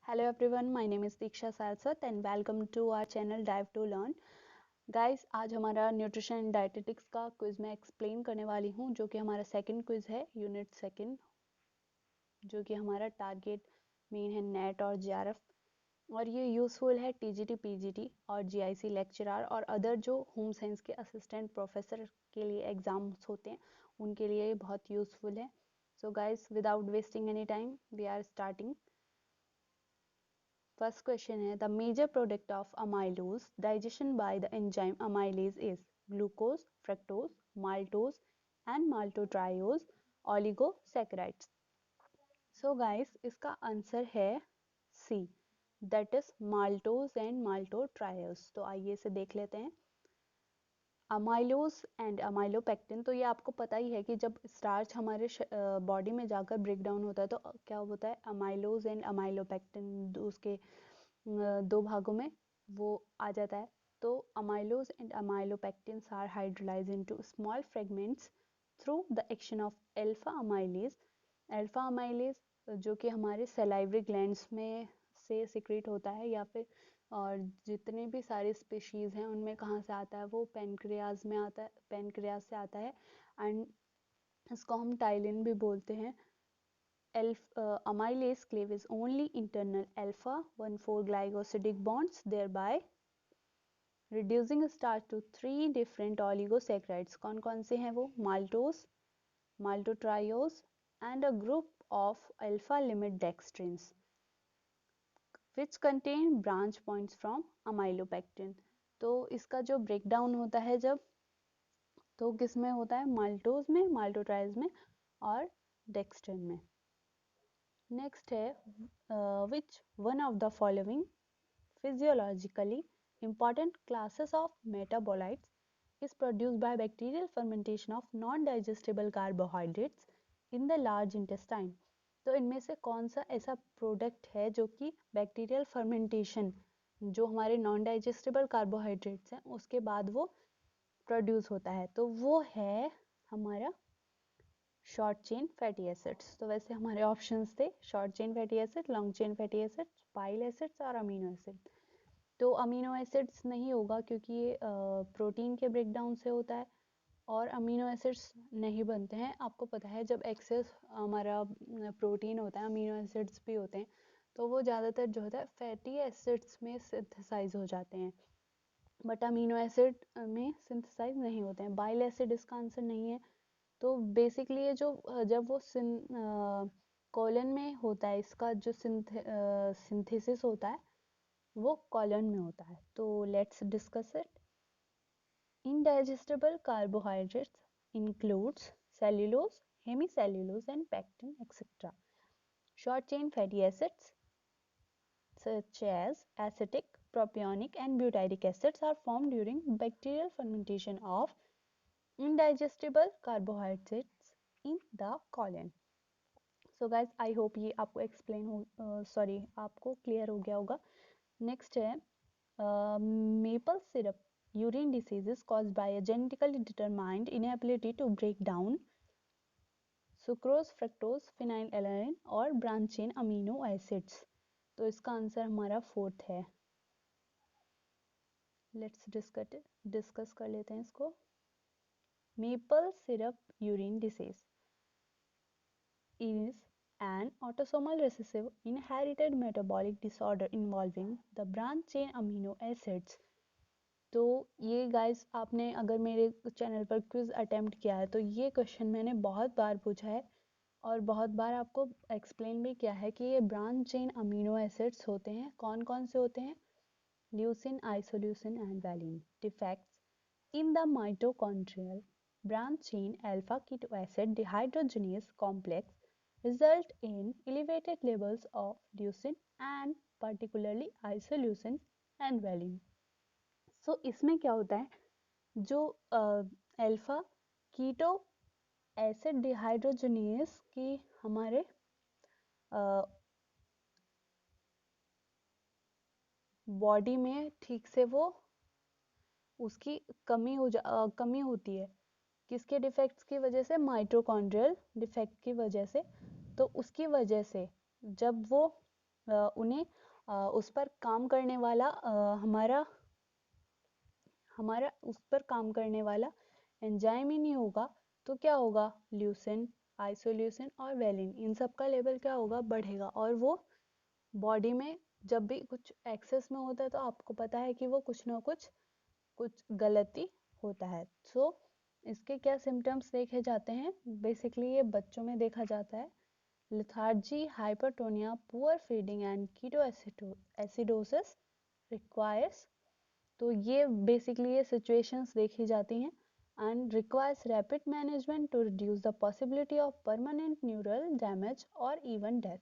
Hello everyone, my name is Diksha Saraswat and welcome to our channel Dive to Learn. Guys, आज हमारा nutrition and dietetics का quiz मैं explain करने वाली हूँ जो कि हमारा सेकंड क्विज है यूनिट सेकंड, जो कि हमारा टारगेट मेन है नेट और जेआरएफ और ये यूज़फुल है टीजीटी पीजीटी और जीआईसी लेक्चरर और अदर जो होम साइंस के असिस्टेंट प्रोफेसर के लिए एग्जाम्स होते हैं उनके लिए बहुत यूज़फुल है. So guys, without wasting any time we are starting. First question है the major product of amylose digestion by the enzyme amylase is glucose, fructose, maltose and maltotriose oligosaccharides. So guys, इसका answer है C, that is maltose and maltotriose. तो आइए इसे देख लेते हैं. Amylose and amylopectin, तो ये आपको पता ही है कि जब स्टार्च हमारे बॉडी में जाकर ब्रेक डाउन होता है तो क्या होता है, अमाइलोज एंड अमाइलोपेक्टिन उसके दो भागों में वो आ जाता है. तो amylose and amylopectins are hydrolysed into small fragments through the action of alpha amylase. Alpha amylase जो कि हमारे सलाइवरी ग्लैंड्स में से सिक्रेट होता है या फिर और जितने भी सारे स्पीशीज़ हैं उनमें कहाँ से आता है, वो पेनक्रियाज में आता है, पेनक्रियाज से आता है. एंड इसको हम टाइलिन भी बोलते हैं. amylase cleaves only internal alpha 1,4 glycosidic bonds, thereby reducing starch to three different oligosaccharides. कौन कौन से हैं वो? maltose, maltotriose and a group of alpha limit dextrins which contain branch points from amylopectin. तो इसका जो ब्रेकडाउन होता है जब, तो किस में होता है? माल्टोज में, माल्टोट्राइज में और डेक्स्ट्रिन में. नेक्स्ट है which one of the following physiologically important classes of metabolites is produced by bacterial fermentation of non-digestible carbohydrates in the large intestine. तो इनमें से कौन सा ऐसा प्रोडक्ट है जो कि बैक्टीरियल फर्मेंटेशन, जो हमारे नॉन डाइजेस्टेबल कार्बोहाइड्रेट्स हैं उसके बाद वो प्रोड्यूस होता है? तो वो है हमारा शॉर्ट चेन फैटी एसिड्स. तो वैसे हमारे ऑप्शंस थे short chain fatty acid, long chain fatty acid, pile acids और अमीनो एसिड. तो अमीनो एसिड्स नहीं होगा क्योंकि ये प्रोटीन के ब्रेकडाउन से होता है और अमीनो एसिड्स नहीं बनते हैं. आपको पता है जब एक्सेस हमारा प्रोटीन होता है, अमीनो एसिड्स भी होते हैं, तो वो ज़्यादातर जो होता है फैटी एसिड्स में सिंथेसाइज हो जाते हैं, बट अमीनो एसिड में सिंथेसाइज नहीं होते हैं. बाइल एसिड इसका आंसर नहीं है. तो बेसिकली ये जो जब वो कोलन में होता है, इसका जो सिंथेसिस होता है वो कॉलन में होता है. तो let's discuss it. Indigestible carbohydrates includes cellulose, hemicellulose and pectin etc. Short chain fatty acids such as acetic, propionic and butyric acids are formed during bacterial fermentation of indigestible carbohydrates in the colon. So guys, I hope ये आपको explain हो आपको clear हो गया होगा. Next है maple syrup urine disease is caused by a genetically determined inability to break down sucrose, fructose, phenylalanine और branch chain amino acids. तो इसका आंसर हमारा फोर्थ है. लेट्स डिस्कस कर लेते हैं इसको. Maple syrup urine disease is an autosomal recessive inherited metabolic disorder involving the branch chain amino acids. तो ये गाइस, आपने अगर मेरे चैनल पर क्विज अटेम्प्ट किया है तो ये क्वेश्चन मैंने बहुत बार पूछा है और बहुत बार आपको एक्सप्लेन भी किया है कि ये ब्रांच चेन अमीनो एसिड्स होते हैं. कौन कौन से होते हैं? Leucine, isoleucine and valine. Defects in the mitochondrial branch chain alpha keto acid dehydrogenase complex result in elevated levels of leucine and particularly isoleucine and valine. So इसमें क्या होता है, जो अल्फा कीटो एसिड डिहाइड्रोजनेस की हमारे body में ठीक से वो उसकी कमी होती है. किसके डिफेक्ट्स की वजह से? माइटोकॉन्ड्रियल डिफेक्ट की वजह से. तो उसकी वजह से जब वो उन्हें उस पर काम करने वाला हमारा उस पर काम करने वाला एंजाइम ही नहीं होगा तो क्या होगा, ल्यूसिन, आइसोल्यूसिन और वेलिन, इन सब का लेवल क्या होगा, बढ़ेगा, और वो बॉडी में जब भी कुछ एक्सेस में होता है तो आपको पता है कि वो कुछ ना कुछ गलती होता है। सो इसके क्या सिम्टम्स देखे जाते हैं, बेसिकली ये बच्चों में देखा जाता है, lethargy, hypertonia, poor feeding and ketoacidosis requires, तो ये बेसिकली ये सिचुएशंस देखी जाती हैं, and requires rapid management to reduce the possibility of permanent neural damage और इवन डेथ।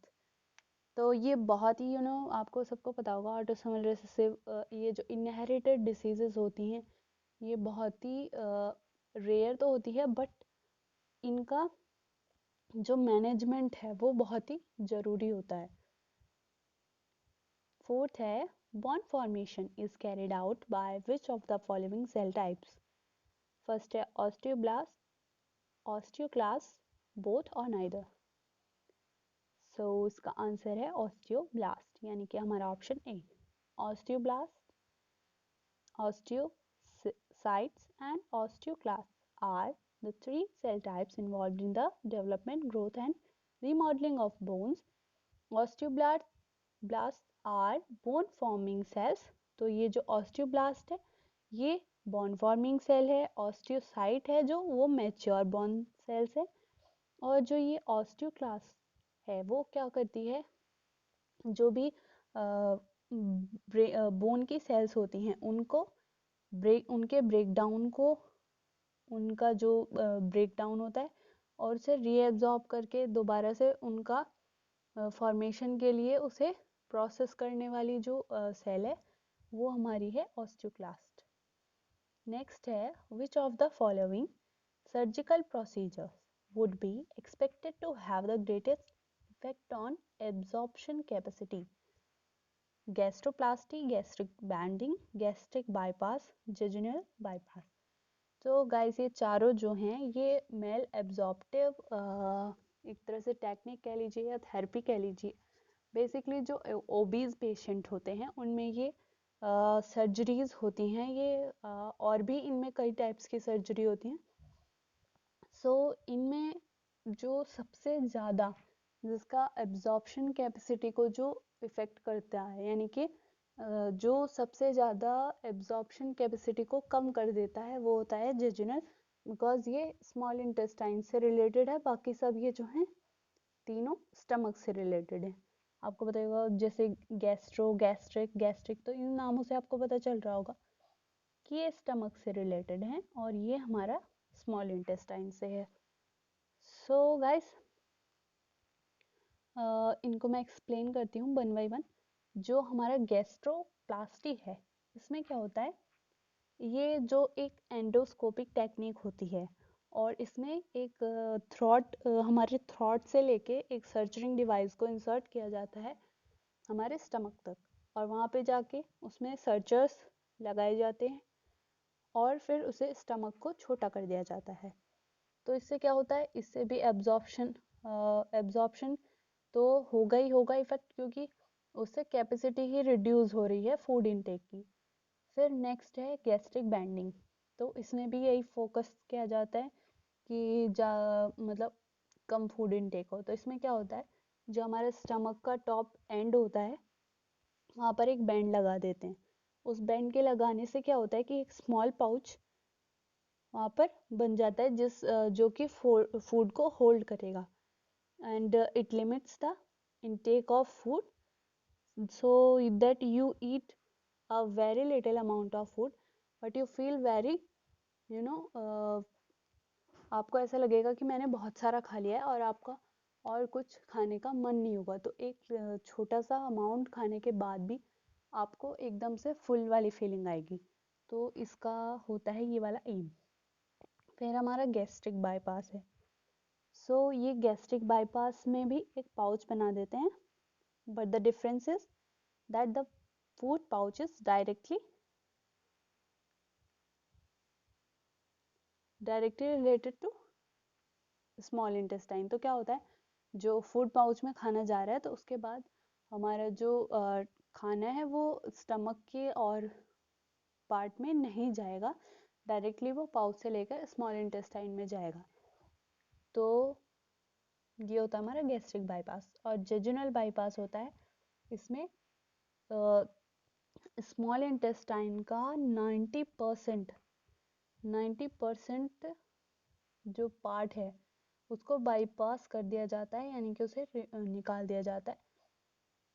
तो ये बहुत ही आपको सबको पता होगा ऑटोसोमल रिसेसिव, ये जो इनहेरिटेड डिसीजेस होती हैं ये बहुत ही रेयर तो होती है, बट इनका जो मैनेजमेंट है वो बहुत ही ज़रूरी होता है। फोर्थ है, bond formation is carried out by which of the following cell types. First है ऑस्टियोब्लास्ट, ऑस्टियोक्लास्ट, बोथ और नाइदर। सो इसका आंसर है ऑस्टियोब्लास्ट, यानी कि हमारा option A. Osteoblast, osteocytes and osteoclasts are the three cell types involved in the development, growth and remodeling of bones. Osteoblasts are bone forming cells. तो ये जो osteoblast है ये bone forming cell है, osteocyte है जो वो mature bone cells है, और जो ये osteoclast है वो क्या करती है, जो भी बोन की सेल्स होती हैं उनके ब्रेकडाउन को, उनका जो ब्रेकडाउन होता है और उसे रीएब्जॉर्ब करके दोबारा से उनका फॉर्मेशन के लिए उसे प्रोसेस करने वाली जो सेल है वो हमारी है ऑस्टियोक्लास्ट। नेक्स्ट है, which of the following surgical procedures would be expected to have the greatest effect on absorption capacity? Gastroplasty, gastric banding, gastric bypass, jejunal bypass. तो गाइस ये चारों जो हैं ये मेल एब्जॉर्प्टिव एक तरह से टेक्निक कह लीजिए या थेरेपी कह लीजिए, बेसिकली जो ओबीज पेशेंट होते हैं उनमें ये सर्जरीज होती हैं, ये और भी इनमें कई टाइप्स की सर्जरी होती हैं। सो इनमें जो सबसे ज़्यादा जिसका एब्जॉर्प्शन कैपेसिटी को जो इफ़ेक्ट करता है, यानी कि जो सबसे ज़्यादा एब्जॉर्प्शन कैपेसिटी को कम कर देता है वो होता है जेजुनल, बिकॉज ये स्मॉल इंटेस्टाइन से रिलेटेड है, बाकी सब ये जो हैं तीनों स्टमक से रिलेटेड है। आपको पता होगा जैसे गैस्ट्रो, गैस्ट्रिक, गैस्ट्रिक, तो इन नामों से आपको पता चल रहा होगा कि ये स्टमक से रिलेटेड है और ये हमारा स्मॉल इंटेस्टाइन से है। सो गाइस इनको मैं एक्सप्लेन करती हूँ वन बाई वन। जो हमारा गैस्ट्रोप्लास्टी है इसमें क्या होता है, ये जो एक एंडोस्कोपिक टेक्निक होती है और इसमें एक थ्रॉट, हमारे थ्रॉट से लेके एक सर्चरिंग डिवाइस को इंसर्ट किया जाता है हमारे स्टमक तक, और वहाँ पे जाके उसमें सर्चर्स लगाए जाते हैं और फिर उसे स्टमक को छोटा कर दिया जाता है। तो इससे क्या होता है, इससे भी एब्जॉर्प्शन तो होगा ही होगा इफेक्ट, क्योंकि उससे कैपेसिटी ही रिड्यूस हो रही है फूड इनटेक की। फिर नेक्स्ट है गैस्ट्रिक बैंडिंग, तो इसमें भी यही फोकस किया जाता है कि मतलब कम फूड इनटेक हो। तो इसमें क्या होता है, जो हमारे स्टमक का टॉप एंड होता है वहाँ पर एक बैंड लगा देते हैं। उस बैंड के लगाने से क्या होता है कि एक स्मॉल पाउच वहाँ पर बन जाता है जो कि फूड को होल्ड करेगा, and it limits the intake of food so that you eat a very little amount of food but you feel very you know आपको ऐसा लगेगा कि मैंने बहुत सारा खा लिया है और आपका और कुछ खाने का मन नहीं होगा। तो एक छोटा सा अमाउंट खाने के बाद भी आपको एकदम से फुल वाली फीलिंग आएगी। तो इसका होता है ये वाला एम। फिर हमारा गैस्ट्रिक बाईपास है। सो ये गैस्ट्रिक बाईपास में भी एक पाउच बना देते हैं, but the difference is that the food pouch is directly related to small intestine। तो क्या होता है, जो फूड पाउच में खाना जा रहा है तो उसके बाद हमारा जो खाना है वो स्टमक के और पार्ट में नहीं जाएगा, डायरेक्टली वो पाउच से लेकर स्मॉल इंटेस्टाइन में जाएगा। तो ये होता है हमारा गैस्ट्रिक बाईपास। और जेजुनल बाईपास होता है, इसमें स्मॉल इंटेस्टाइन का 90% जो पार्ट है उसको बाईपास कर दिया जाता है, यानी कि उसे निकाल दिया जाता है।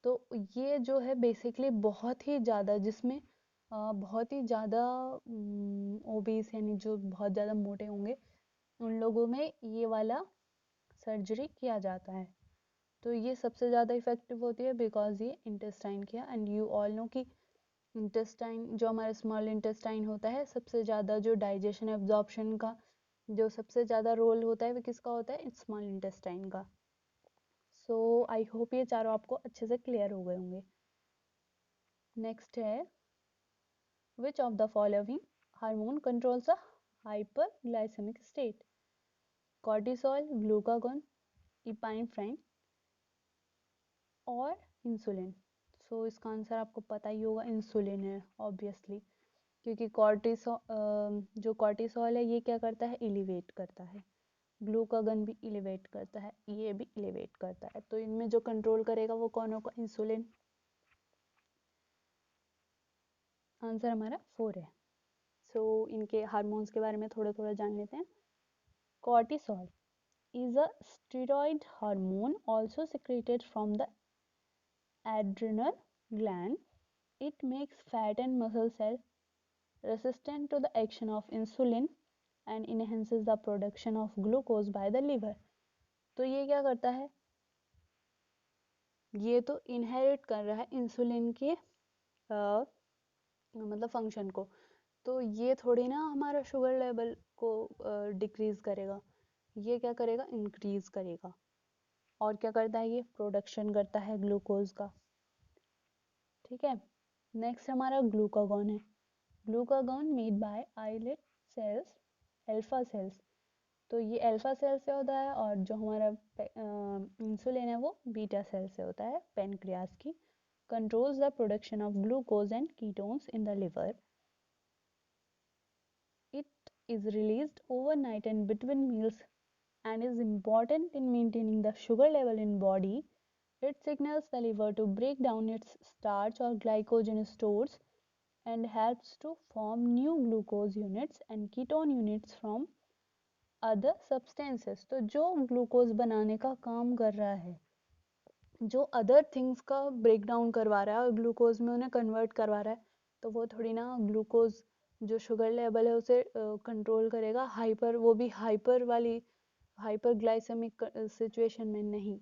तो ये जो है बेसिकली बहुत ही ज़्यादा, जिसमें बहुत ही ज़्यादा ओबीस यानी जो बहुत ज़्यादा मोटे होंगे उन लोगों में ये वाला सर्जरी किया जाता है। तो ये सबसे ज़्यादा इफेक्टिव होती है बिकॉज ये इंटेस्टाइन किया। एंड यू ऑल नो कि इंटेस्टाइन जो हमारा स्मॉल इंटेस्टाइन होता है, सबसे ज़्यादा जो डाइजेशन एब्जॉर्प्शन का जो सबसे ज़्यादा रोल होता है वो किसका होता है, स्मॉल इंटेस्टाइन का। सो आई होप ये चारों आपको अच्छे से क्लियर हो गए होंगे। नेक्स्ट है, which of the following hormone controls a hyperglycaemic state? Cortisol, glucagon, epinephrine और इंसुलिन। सो इसका आंसर आपको पता ही होगा, इंसुलिन है ऑब्वियसली, क्योंकि जो कॉर्टिसोल है ये क्या करता है, इलिवेट करता है। ग्लूकागन भी इलिवेट करता है, ये भी इलिवेट करता है। तो इनमें जो कंट्रोल करेगा वो कौन होगा, इंसुलिन। आंसर हमारा 4 है। सो इनके हार्मोन्स के बारे में थोड़ा थोड़ा जान लेते हैं। Cortisol is a steroid hormone also secreted from the adrenal gland. It makes fat and muscle cells resistant to the action of insulin and enhances the production of glucose by the liver. तो ये क्या करता है, ये तो inherit कर रहा है इंसुलिन के मतलब फंक्शन को। तो ये थोड़ी ना हमारा शुगर लेवल को डिक्रीज करेगा, ये क्या करेगा, इंक्रीज करेगा। और क्या करता है, ये प्रोडक्शन करता है ग्लूकोज का। ठीक है, नेक्स्ट हमारा ग्लूकागॉन है। Glucagon made by islet cells, alpha cells. तो ये अल्फा सेल से होता है, और जो हमारा इंसुलिन है वो बीटा सेल से होता है, पेनक्रियास की। Controls the production of glucose and ketones in the liver. It is released overnight and between meals and is important in maintaining the sugar level in body. It signals the liver to break down its starch or glycogen stores and helps to form new glucose units and ketone units from other substances. तो जो glucose बनाने का काम कर रहा है, जो other things का ब्रेक डाउन करवा रहा है और ग्लूकोज में उन्हें कन्वर्ट करवा रहा है, तो वो थोड़ी ना ग्लूकोज जो शुगर लेवल है उसे कंट्रोल करेगा, हाइपर, वो भी हाइपर वाली हाइपरग्लाइसेमिक सिचुएशन में नहीं।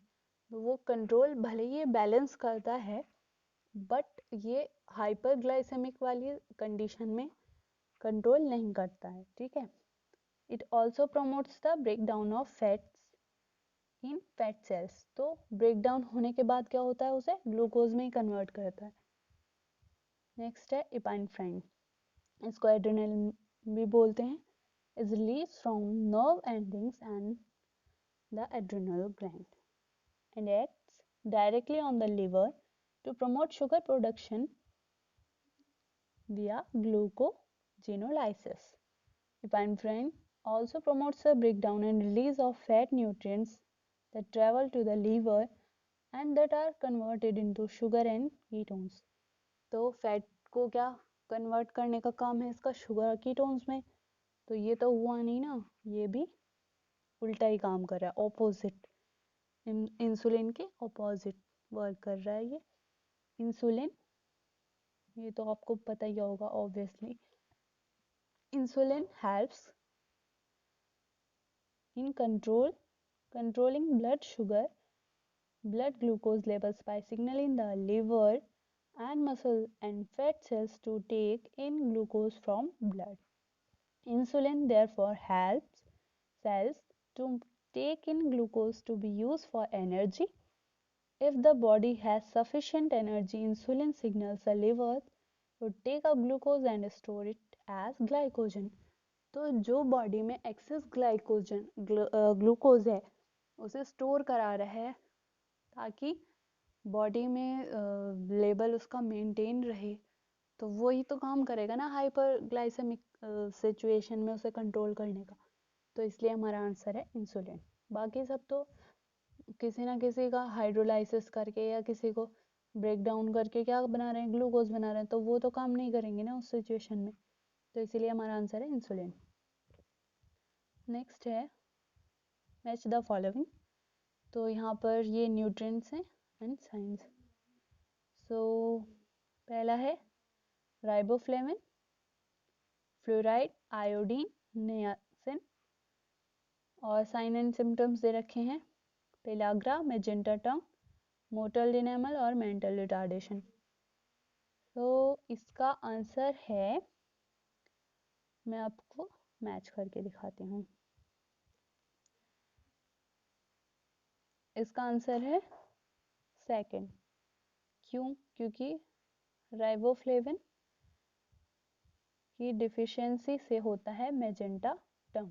तो वो कंट्रोल भले ये बैलेंस करता है, बट ये हाइपरग्लाइसेमिक वाली कंडीशन में कंट्रोल नहीं करता है। ठीक है, it also promotes the break down of fats in fat cells. तो ब्रेक डाउन होने के बाद क्या होता है, उसे ग्लूकोज में ही कन्वर्ट करता है। नेक्स्ट है इपाइनेफ्राइन, इसको एड्रेनलिन भी बोलते हैं। Is release from nerve endings and the adrenal gland and acts directly on the liver to promote sugar production via glucogenolysis. Epinephrine also promotes the breakdown and release of fat nutrients that travel to the liver and that are converted into sugar and ketones. तो fat को क्या convert करने का काम है इसका, sugar ketones में। तो ये तो हुआ नहीं ना, ये भी उल्टा ही काम कर रहा है, ऑपोजिट, इंसुलिन के ऑपोजिट वर्क कर रहा है ये। इंसुलिन, ये तो आपको पता ही होगा obviously. Insulin helps in controlling blood glucose levels by signaling the liver and muscle and fat cells to take in glucose from blood. Insulin therefore helps cells to take in glucose to be used for energy. If the body has sufficient energy, insulin signals the liver to take up glucose and store it as glycogen. तो जो body में access glucose है उसे store करा रहा है ताकि body में लेवल उसका मेंटेन रहे, तो वही तो काम करेगा ना हाइपर ग्लाइसेमिक सिचुएशन में उसे कंट्रोल करने का। तो इसलिए हमारा आंसर है इंसुलिन। बाकी सब तो किसी ना किसी का हाइड्रोलाइसिस करके या किसी को ब्रेक डाउन करके क्या बना रहे हैं, ग्लूकोज बना रहे हैं, तो वो तो काम नहीं करेंगे ना उस सिचुएशन में। तो इसीलिए हमारा आंसर है इंसुलिन। नेक्स्ट है मैच द फॉलोइंग। तो यहाँ पर ये न्यूट्रिएंट्स हैं एंड साइंस। सो पहला है राइबोफ्लेविन, फ्लोराइड, आयोडीन, नियासिन। और साइन एंड सिम्टम्स दे रखे हैं, पेलाग्रा, मैजेंटा टंग, मोटल डिनेमल और मेंटल रिटार्डेशन। तो इसका आंसर है, मैं आपको मैच करके दिखाती हूँ। इसका आंसर है सेकंड। क्यों? क्योंकि राइबोफ्लेविन की डिफिशियंसी से होता है मैजेंटा टंग।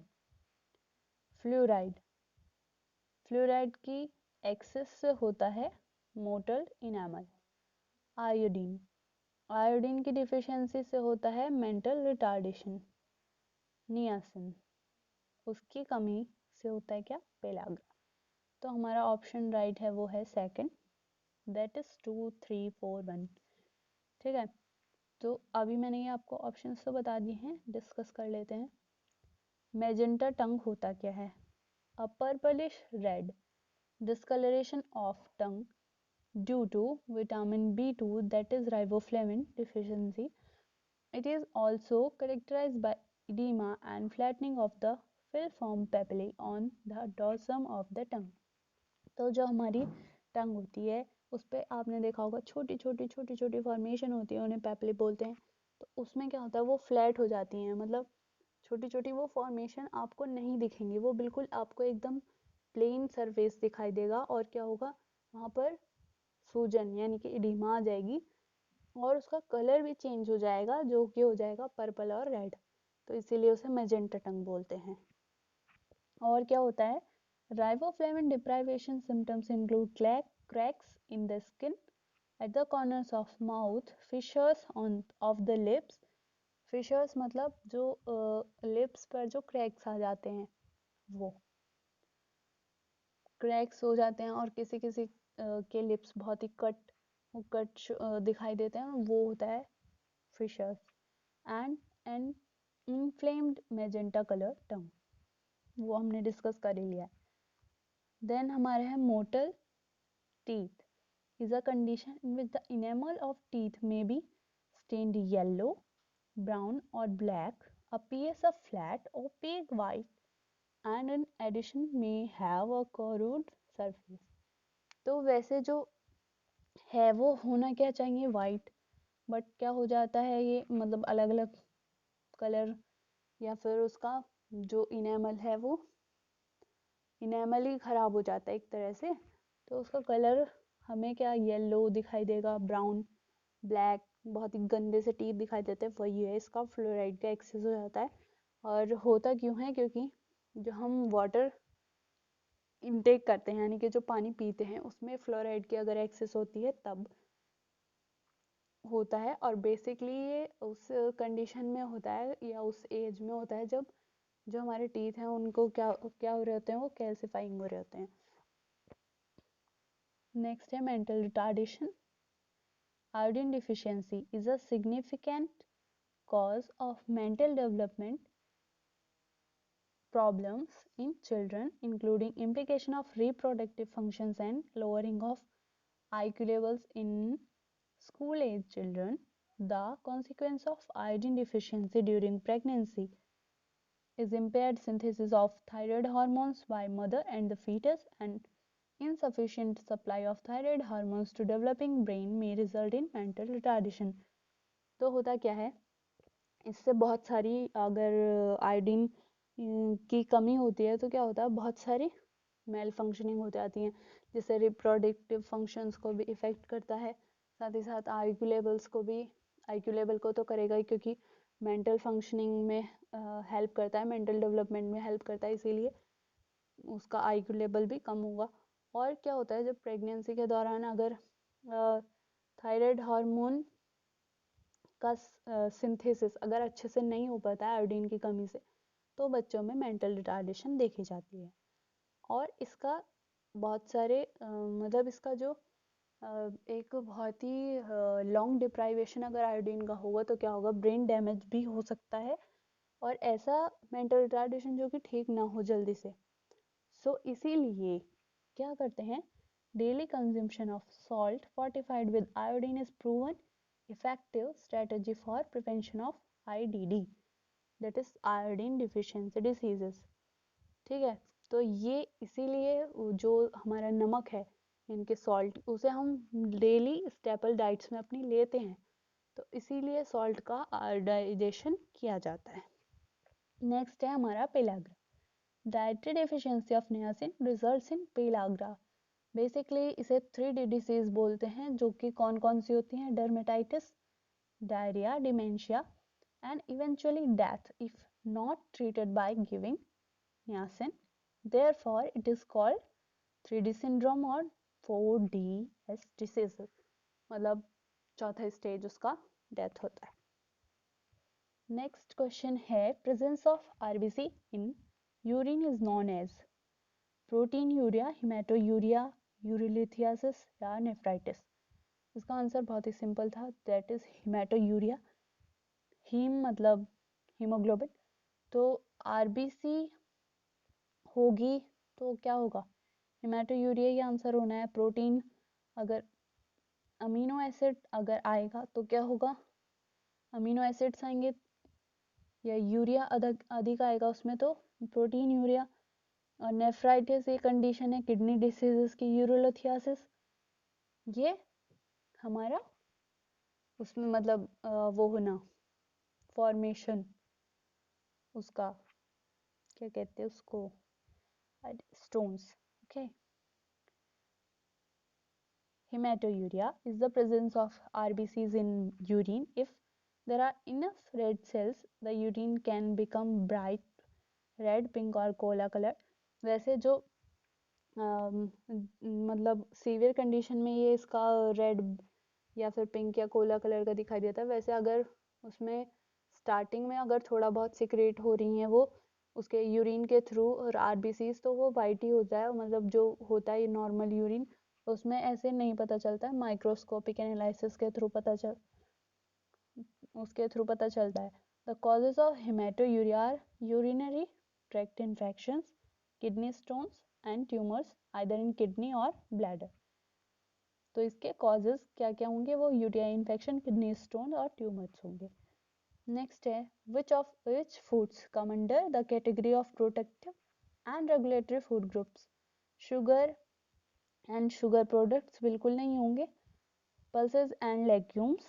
फ्लोराइड, फ्लोराइड की एक्सेस से होता है मोटल इनेमल। आयोडीन, आयोडीन की डिफिशियंसी से होता है मेंटल रिटार्डेशन। नियासिन, उसकी कमी से होता है क्या, पेलाग्रा। तो हमारा ऑप्शन राइट है, वो है सेकंड, दैट इज 2 3 4 1। ठीक है, तो अभी मैंने ये आपको ऑप्शंस तो बता दिए हैं, डिस्कस कर लेते हैं। मैजेंटा टंग होता क्या है? A purplish red discoloration of tongue due to vitamin B2, that is riboflavin deficiency. It is also characterized by edema and flattening of the filiform papillae on the dorsum of the tongue. तो जो हमारी टंग होती है उस पर आपने देखा होगा छोटी छोटी छोटी छोटी फॉर्मेशन होती है, उन्हें पेपले बोलते हैं। तो उसमें क्या होता है, वो फ्लैट हो जाती हैं, मतलब छोटी छोटी वो फॉर्मेशन आपको नहीं दिखेंगी, वो बिल्कुल आपको एकदम प्लेन सरफेस दिखाई देगा। और क्या होगा वहाँ पर, सूजन यानी कि इडिमा आ जाएगी और उसका कलर भी चेंज हो जाएगा, जो कि हो जाएगा पर्पल और रेड। तो इसीलिए उसे मैजेंटा टंग बोलते हैं। और क्या होता है, riboflavin deprivation symptoms include cracks in the skin at the corners of mouth, fissures on of the lips। fissures मतलब जो लिप्स पर जो क्रैक्स आ जाते हैं, वो क्रैक्स हो जाते हैं। और किसी किसी के लिप्स बहुत ही कट दिखाई देते हैं, वो होता है fissures. And an inflamed magenta colour tongue, वो हमने डिस्कस कर ही लिया है। देन हमारे है mottled teeth is a condition in which the enamel of teeth may be stained yellow, brown or black, appears a flat opaque white, and in addition may have a corroded surface। तो वैसे जो है वो होना क्या चाहिए, white, but क्या हो जाता है ये, मतलब अलग अलग कलर, या फिर उसका जो इनेमल है वो इनेमल ही खराब हो जाता है एक तरह से। तो उसका कलर हमें क्या येलो दिखाई देगा, ब्राउन, ब्लैक, बहुत ही गंदे से टीथ दिखाई देते हैं, वही है इसका फ्लोराइड का एक्सेस हो जाता है। और होता क्यों है, क्योंकि जो हम वाटर इनटेक करते हैं यानी कि जो पानी पीते हैं उसमें फ्लोराइड की अगर एक्सेस होती है तब होता है। और बेसिकली ये उस कंडीशन में होता है या उस एज में होता है जब जो हमारे टीथ हैं उनको क्या क्या हो रहे होते हैं, वो कैल्सिफाइंग हो रहे होते हैं। नेक्स्ट है mental retardation. Iodine deficiency is a significant cause of mental development problems in children, including implication of reproductive functions and lowering of IQ levels in school-age children. The consequence of iodine deficiency during pregnancy is impaired synthesis of thyroid hormones by mother and the fetus, and insufficient supply of thyroid hormones to developing brain may result in mental retardation। तो होता क्या है, इससे बहुत सारी अगर iodine की कमी होती है तो क्या होता है, बहुत सारी मेल फंक्शनिंग हो जाती हैं, जिससे रिप्रोडक्टिव फंक्शंस को भी इफ़ेक्ट करता है, साथ ही साथ आईक्यू लेवल्स को भी। आईक्यू लेवल को तो करेगा ही, क्योंकि मेंटल फंक्शनिंग में हेल्प करता है, मेंटल डेवलपमेंट में हेल्प करता है, इसीलिए उसका आईक्यू लेवल भी कम होगा। और क्या होता है, जब प्रेगनेंसी के दौरान अगर थायराइड हार्मोन का सिंथेसिस अगर अच्छे से नहीं हो पाता है आयोडीन की कमी से, तो बच्चों में मेंटल रिटार्डेशन देखी जाती है। और इसका बहुत सारे मतलब इसका जो एक बहुत ही लॉन्ग डिप्राइवेशन अगर आयोडीन का होगा तो क्या होगा, ब्रेन डैमेज भी हो सकता है, और ऐसा मेंटल रिटार्डेशन जो कि ठीक ना हो जल्दी से। सो इसीलिए क्या करते हैं, daily consumption of salt fortified with iodine is proven effective strategy for prevention of IDD, that is iodine deficiency diseases। ठीक है, तो ये इसीलिए जो हमारा नमक है, इनके सॉल्ट, उसे हम डेली स्टेपल डाइट्स में अपनी लेते हैं, तो इसीलिए सॉल्ट का आयोडाइजेशन किया जाता है। नेक्स्ट है हमारा pellagra. Dietary deficiency of niacin results in pellagra. Basically इसे 3D डिसीज बोलते हैं, जो कि कौन कौन सी होती हैं, dermatitis, diarrhoea, dementia and eventually death if not treated by giving niacin, therefore it is called 3D syndrome और 4DS disease, मतलब चौथा स्टेज उसका डेथ होता है। नेक्स्ट क्वेश्चन है, presence of RBC in urine is known as proteinuria, haematuria, urolithiasis या nephritis. इसका answer बहुत ही सिंपल था, दैट इज हिमेटोयूरिया। हीम मतलब हीमोग्लोबिन, तो आरबीसी होगी तो क्या होगा, हिमेटोयूरिया ही आंसर होना है। प्रोटीन, अगर अमीनो एसिड अगर आएगा तो क्या होगा, अमीनो एसिड्स आएंगे, या यूरिया अधिक आएगा उसमें तो प्रोटीन यूरिया। और नेफ्राइटिस ये कंडीशन है किडनी डिसीजेस की, यूरोलिथियासिस ये हमारा उसमें मतलब वो होना, फॉर्मेशन उसका क्या कहते हैं उसको, stones. Okay, Hematuria is the presence of RBCs in urine. If there are enough red cells, the urine can become bright red, pink और cola color। वैसे जो मतलब सीवियर कंडीशन में ये इसका रेड या फिर पिंक या कोला कलर का दिखाई देता है, वैसे अगर उसमें स्टार्टिंग में अगर थोड़ा बहुत सिक्रेट हो रही हैं वो उसके यूरिन के थ्रू और आरबीसीज, तो वो वाइट ही होता है, मतलब जो होता है नॉर्मल यूरिन, उसमें ऐसे नहीं पता चलता है, माइक्रोस्कोपिक एनालिसिस के थ्रू उसके थ्रू पता चलता है। The causes of haematuria are urinary tract infections, kidney stones and tumours either in kidney और ब्लैडर। तो इसके कॉजेज क्या क्या होंगे, वो यूटीआई इन्फेक्शन, किडनी स्टोन और ट्यूमर्स होंगे। नेक्स्ट है, which foods come under the category of protective and regulatory food groups? Sugar and sugar products बिल्कुल नहीं होंगे, pulses and legumes,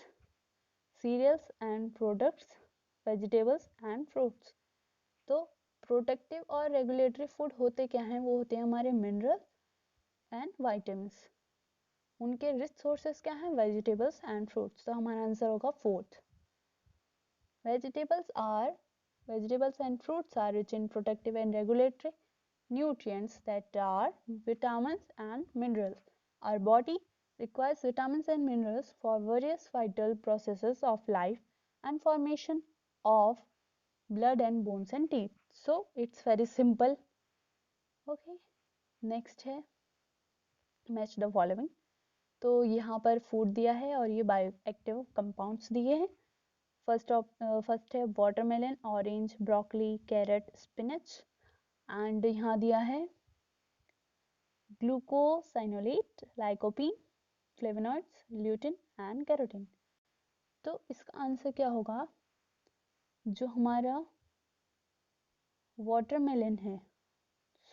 cereals and products, vegetables and fruits। तो protective और regulatory food होते क्या हैं, वो होते हैं हमारे मिनरल एंड वाइटामिन्स। उनके रिच सोर्सेस क्या हैं, वेजिटेबल्स एंड फ्रूट्स। तो हमारा आंसर होगा fourth. Vegetables and fruits are rich in protective and regulatory nutrients that are vitamins and minerals. Our body requires vitamins and minerals for various vital processes of life and formation of blood and bones and teeth. So it's very simple. Okay, next है match the following। तो यहाँ पर food दिया है और ये bioactive compounds दिए हैं। फर्स्ट है watermelon, orange, broccoli, carrot, spinach, and यहाँ दिया है glucosinolate, lycopene, flavonoids, lutein and carotene. तो इसका आंसर क्या होगा, जो हमारा वाटरमेलन है,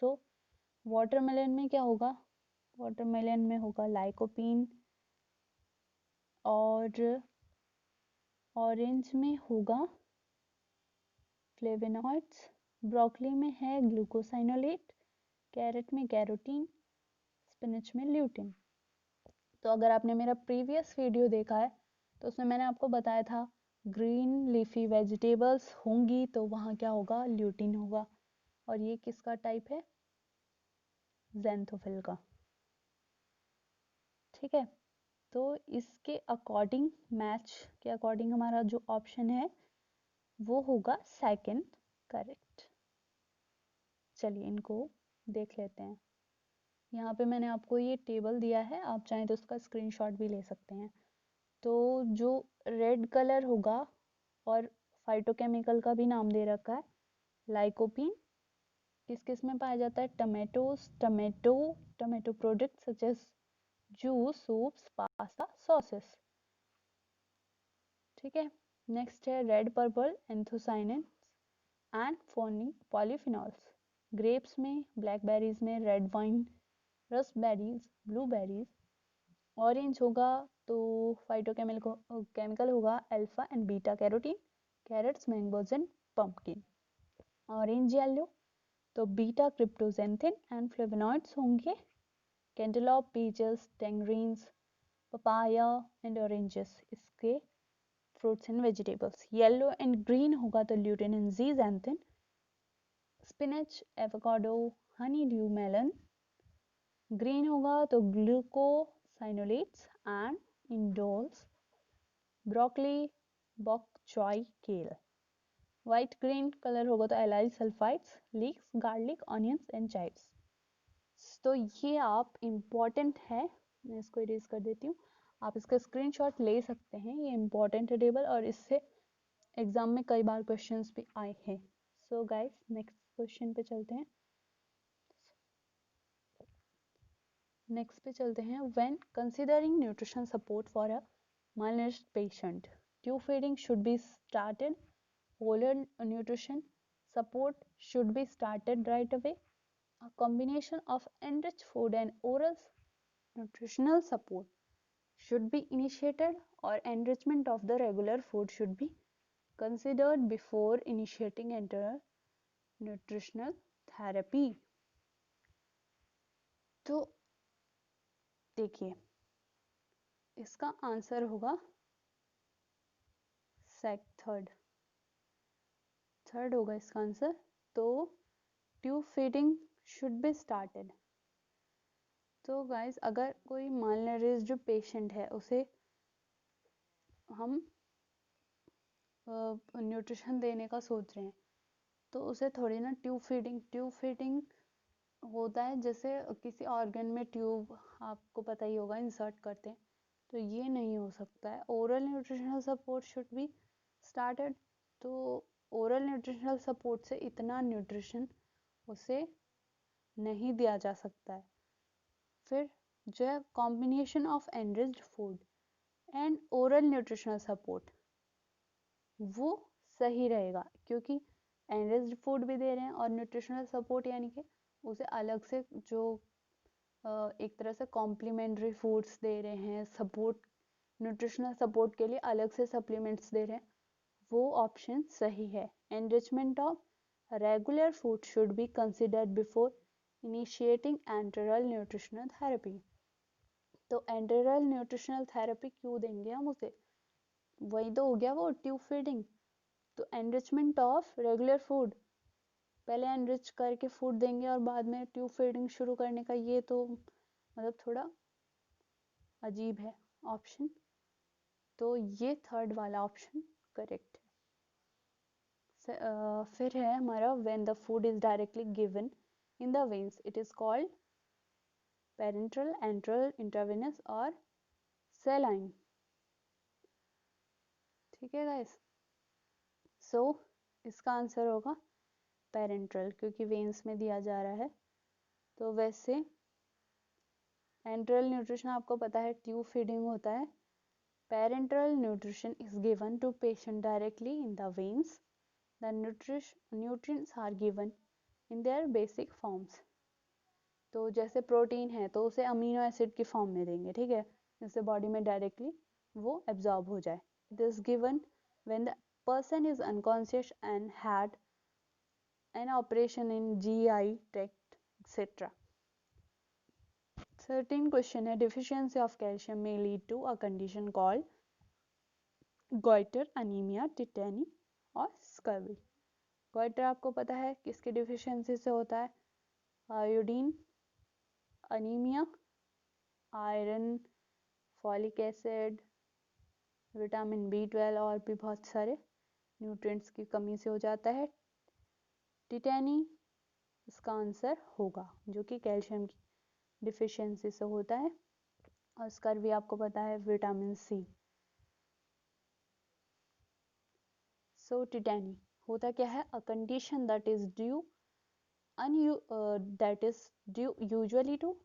सो वाटरमेलन में क्या होगा, वाटरमेलन में होगा लाइकोपीन, और ऑरेंज में होगा फ्लेवोनॉइड्स, ब्रोकली में है ग्लूकोसाइनोलेट, कैरेट में कैरोटीन, स्पिनच में ल्यूटिन। तो अगर आपने मेरा प्रीवियस वीडियो देखा है तो उसमें मैंने आपको बताया था ग्रीन लीफी वेजिटेबल्स होंगी तो वहाँ क्या होगा, ल्यूटिन होगा। और ये किसका टाइप है, ज़ैंथोफिल का। ठीक है, तो इसके अकॉर्डिंग, मैच के अकॉर्डिंग हमारा जो ऑप्शन है वो होगा सेकंड करेक्ट। चलिए इनको देख लेते हैं। यहाँ पे मैंने आपको ये टेबल दिया है, आप चाहें तो उसका स्क्रीनशॉट भी ले सकते हैं। तो जो रेड कलर होगा, और फाइटोकेमिकल का भी नाम दे रखा है लाइकोपीन, किस किस में पाया जाता है? Tomatoes, tomato product such as juice, soups, pasta, sauces. ठीक है। नेक्स्ट है red purple anthocyanin and polyphenols. Grapes में, ब्लैकबेरीज में red wine, raspberries, blueberries. Orange होगा तो फाइटोकेमिकल होगा alpha and beta carotene, carrots, mangoes and pumpkin. Orange yellow तो beta cryptoxanthin and flavonoids होंगे, cantaloupe, peaches, tangerines, papaya and oranges इसके fruits and vegetables. Yellow and green होगा तो lutein and zeaxanthin, spinach, avocado, honeydew melon. Green होगा तो glucosinolates and indoles, broccoli, bok choy, kale. White green colour होगा तो allyl sulphides, leeks, garlic, onions and chives. तो ये आप important है, मैं इसको इरेज कर देती हूँ, आप इसका स्क्रीनशॉट ले सकते हैं। ये इम्पॉर्टेंट है टेबल, और इससे एग्जाम में कई बार क्वेश्चंस भी आए हैं। सो गाइस नेक्स्ट क्वेश्चन पे चलते हैं। नेक्स्ट पे चलते हैं। When considering nutrition support for a malnourished patient, tube feeding should be started, oral nutrition support should be started right away, a combination of enriched food and oral nutritional support should be initiated, or enrichment of the regular food should be considered before initiating enteral nutritional therapy। तो देखिए इसका answer होगा third होगा इसका answer. तो tube feeding should be started. तो guys अगर कोई मालनरिश्ड जो पेशेंट है उसे हम न्यूट्रिशन देने का सोच रहे हैं, तो उसे थोड़ी ना ट्यूब फीडिंग होता है जैसे किसी ऑर्गन में ट्यूब, आपको पता ही होगा, इंसर्ट करते हैं, तो ये नहीं हो सकता है। Oral nutritional support should be started. तो ओरल न्यूट्रिशनल सपोर्ट से इतना न्यूट्रिशन उसे नहीं दिया जा सकता है। फिर जो है combination of enriched food and oral nutritional support, वो सही रहेगा, क्योंकि एनरिच्ड फूड भी दे रहे हैं और न्यूट्रिशनल सपोर्ट यानी कि उसे अलग से जो एक तरह से कॉम्प्लीमेंट्री फूड्स दे रहे हैं, सपोर्ट, न्यूट्रिशनल सपोर्ट के लिए अलग से सप्लीमेंट्स दे रहे हैं, वो ऑप्शन सही है। Enrichment of regular food should be considered before initiating enteral nutritional therapy. तो एंटेरल न्यूट्रिशनल थेरेपी क्यों देंगे हम उसे? वही तो हो गया वो ट्यूब फीडिंग। तो एनरिचमेंट ऑफ रेगुलर फूड, पहले एनरिच करके फूड देंगे और बाद में ट्यूब फीडिंग शुरू करने का, ये तो मतलब थोड़ा अजीब है ऑप्शन। तो ये थर्ड वाला ऑप्शन करेक्ट है। फिर है हमारा when the food is directly given in the veins it is called parenteral, enteral, intravenous और सेलाइन। ठीक है गाइस। सो इसका आंसर होगा पेरेंट्रल, क्योंकि वेन्स में दिया जा रहा है। तो वैसे एंट्रल न्यूट्रिशन आपको पता है ट्यूब फीडिंग होता है। Parenteral nutrition is given to patient directly in the veins. The nutrients are given in their basic forms. तो जैसे प्रोटीन है तो उसे अमीनो एसिड की फॉर्म में देंगे, ठीक है, जिससे बॉडी में डायरेक्टली वो एब्जॉर्ब हो जाए। It is given when the person is unconscious and had an operation in GI tract etc. 13 question है deficiency of calcium may lead to a condition called goiter, anemia, tetany और scurvy। goiter आपको पता है किसकी deficiency से होता है? Iodine, anaemia, iron folic acid, vitamin B12 और भी बहुत सारे न्यूट्रिएंट्स की कमी से हो जाता है। टिटेनी इसका आंसर होगा, जो कि कैल्शियम की डिफिशियंसी से होता है। और इसका भी आपको पता है विटामिन C। सो टिटेनी होता क्या है? A condition that is due usually to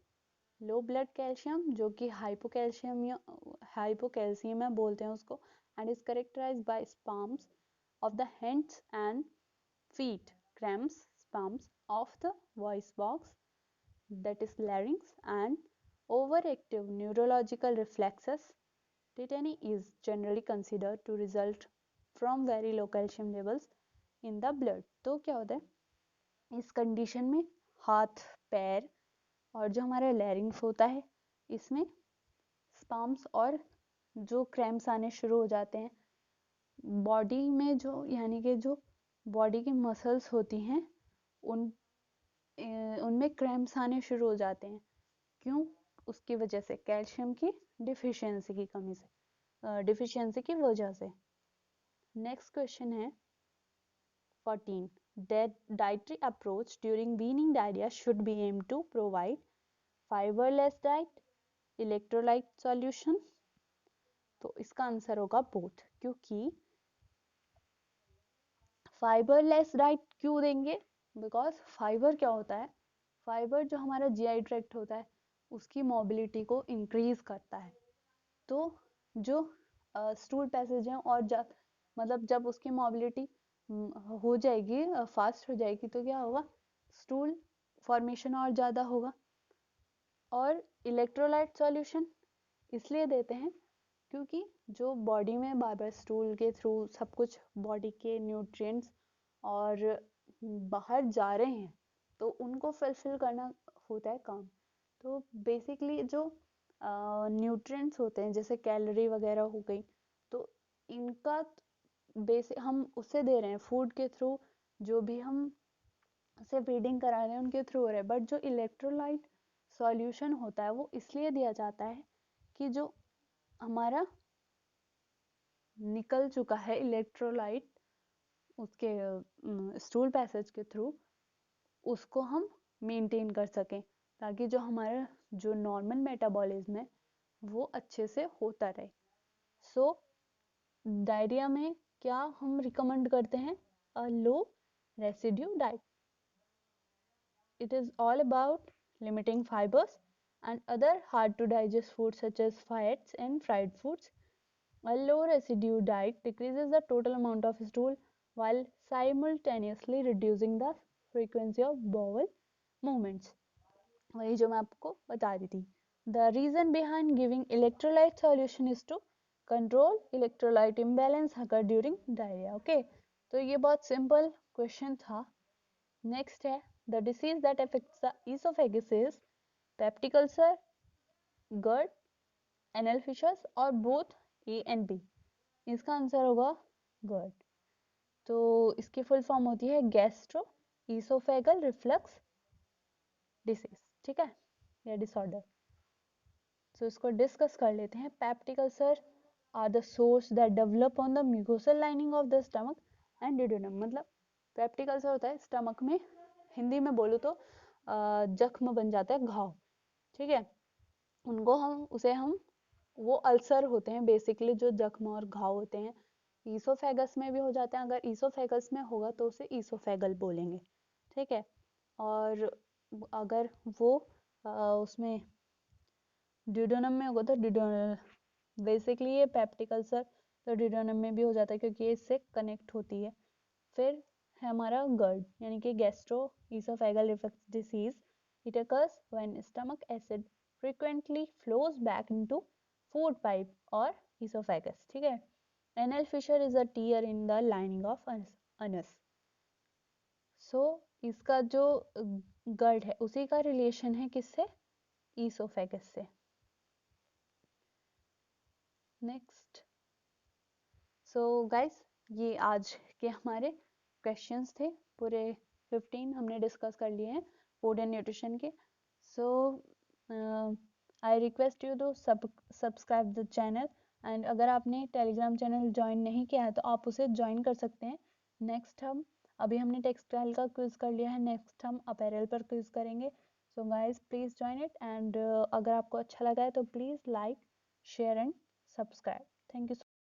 low blood calcium, जो कि हाइपोकैल्सियम बोलते हैं उसको, and is characterised by spasms of the hands and feet, cramps, spasms of the voice box, that is larynx, and overactive neurological reflexes. Tetany is generally considered to result from very low calcium levels in the blood. तो क्या होता है इस condition में? हाथ, पैर और जो हमारा लैरिंग्स होता है, इसमें स्पाम्स और जो क्रैम्प्स आने शुरू हो जाते हैं। बॉडी में जो यानी कि जो बॉडी की मसल्स होती हैं उनमें क्रैम्प्स आने शुरू हो जाते हैं। क्यों? उसकी वजह से, कैल्शियम की डिफिशियंसी की कमी से, डिफिशियंसी की वजह से। नेक्स्ट क्वेश्चन है 14. Dietary approach during weaning diarrhea should be aimed to provide fiberless diet, electrolyte solution. तो इसका आंसर होगा बोथ, क्योंकि फाइबरलेस डाइट क्यों देंगे? बिकॉज फाइबर क्या होता है? फाइबर जो हमारा जीआई ट्रैक्ट होता है उसकी मोबिलिटी को इंक्रीज करता है। तो जो स्टूल पैसेज है और मतलब जब उसकी मोबिलिटी हो जाएगी, फास्ट हो जाएगी, तो क्या होगा? स्टूल फॉर्मेशन और ज़्यादा होगा। और इलेक्ट्रोलाइट सॉल्यूशन इसलिए देते हैं क्योंकि जो बॉडी में बार बार स्टूल के थ्रू सब कुछ बॉडी के न्यूट्रिएंट्स और बाहर जा रहे हैं, तो उनको फुलफिल करना होता है काम। तो बेसिकली जो न्यूट्रिएंट्स होते हैं जैसे कैलोरी वगैरह हो गई, तो इनका बेसिक हम उससे दे रहे हैं, फूड के थ्रू जो भी हम से फीडिंग करा रहे हैं उनके थ्रू हो रहा है। बट जो इलेक्ट्रोलाइट सॉल्यूशन होता है वो इसलिए दिया जाता है कि जो हमारा निकल चुका है इलेक्ट्रोलाइट उसके स्टूल पैसेज के थ्रू, उसको हम मेंटेन कर सकें, ताकि जो हमारा जो नॉर्मल मेटाबॉलिज्म है वो अच्छे से होता रहे। सो डायरिया में क्या हम रिकमेंड करते हैं? A low residue diet. It is all about limiting fibers and other hard to digest foods such as fats and fried foods. A low residue diet decreases the total amount of stool while simultaneously reducing the frequency of bowel movements. वही जो मैं आपको बता रही थी। The reason behind giving electrolyte solution is to control electrolyte imbalance occur during diarrhea. Okay, तो ये बहुत सिंपल क्वेश्चन था। नेक्स्ट है the disease that affects the esophagus is peptic ulcer, GERD, anal fissures और both A and B। इसका answer होगा GERD। तो इसकी फुल फॉर्म होती है गैस्ट्रो ईसोफेगल रिफ्लक्स डिसीज, ठीक है, या डिसऑर्डर। तो इसको डिस्कस कर लेते हैं। Peptic ulcer are the sores that develop on the mucosal lining of the stomach and duodenum. मतलब पेप्टिक अल्सर होता है स्टमक में, हिंदी में बोलो तो जख्म बन जाता है, घाव, ठीक है। उनको हम वो अल्सर होते हैं बेसिकली, जो जख्म और घाव होते हैं। ईसोफेगस में भी हो जाते हैं, अगर ईसोफेगस में होगा तो उसे ईसोफेगल बोलेंगे, ठीक है। और अगर वो उसमें ड्यूडेनम में होगा तो ड्यूडेनल, बेसिकली ये पेप्टिक अल्सर तो ड्यूडेनम में भी हो जाता है क्योंकि ये इससे कनेक्ट होती है। फिर है हमारा GERD यानी कि gastro oesophageal reflux disease. It occurs when stomach acid frequently flows back into food pipe or esophagus, ठीक है। Anal fissure is a tear in the lining of anus. So इसका जो GERD है उसी का रिलेशन है किससे? ईसोफेगस से। नेक्स्ट, सो गाइस ये आज के हमारे क्वेश्चंस थे, पूरे 15 हमने डिस्कस कर लिए हैं फूड एंड न्यूट्रिशन के। So I request you to subscribe the channel. And अगर आपने टेलीग्राम चैनल ज्वाइन नहीं किया है तो आप उसे ज्वाइन कर सकते हैं। नेक्स्ट हम अभी हमने टेक्सटाइल का क्विज कर लिया है, नेक्स्ट हम अपैरल पर क्विज करेंगे। So guys please join it. And अगर आपको अच्छा लगा है तो please like share and subscribe. Thank you.